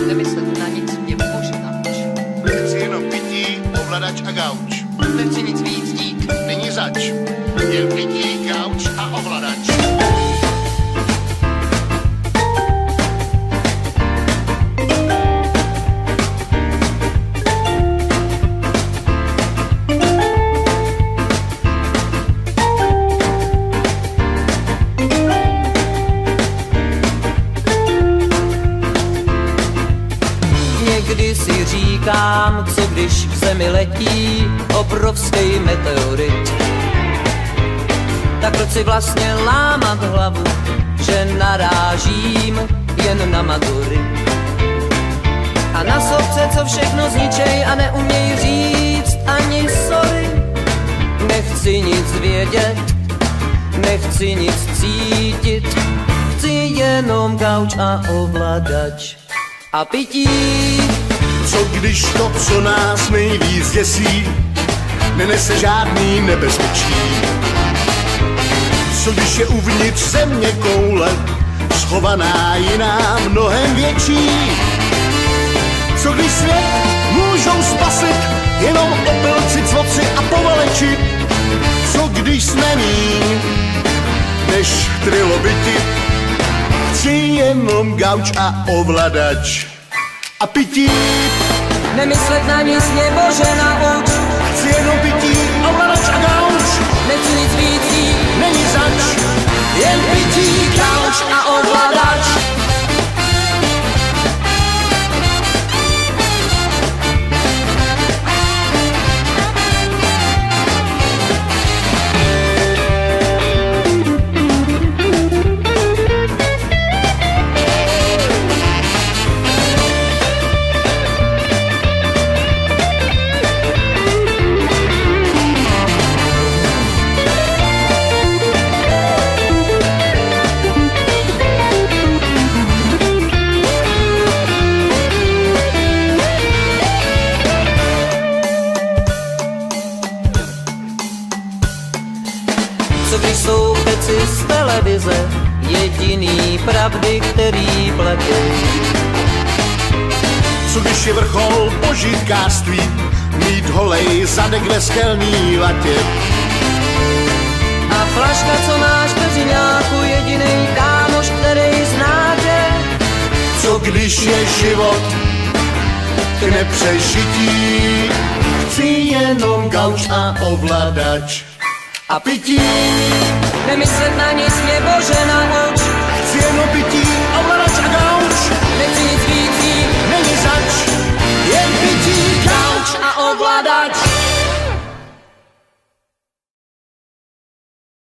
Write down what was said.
Nemyslet na nic, mě bože nauč. Chci jenom pití, ovladač a gauč. Nechci nic víc, dík. Není zač, jen pití, gauč a ovladač. Někdy si říkám, co když k zemi letí obrovský meteorit. Tak proč si vlastně lámat hlavu, že narážím jen na matury. A na sobce, co všechno zničej a neuměj říct ani sorry. Nechci nic vědět, nechci nic cítit, chci jenom gauč a ovladač a pití. Co když to, co nás nejvíc děsí, nenese žádný nebezpečí? Co když je uvnitř země koule, schovaná jiná mnohem větší? Co když svět můžou spasit jenom opilci, cvoci a povaleči? Co když jsme míň než trilobiti? Chci jenom gauč a ovladač a pití. Nemyslet na nic, mě bože nauč. Chci jenom pití, ovladač a gauč. Nechci nic víc, Není zač, jen pití, gauč a ovladač. Co když jsou keci z televize jediný pravdy, který platí? Co když je vrchol požitkářství, mít holej zadek ve skelný latě? A flaška, co máš v peřiňáku, jedinej kámoš, který znáte. Co když je život k nepřežití? Chci jenom gauč a ovladač a pití. Nemyslet na nic, mě bože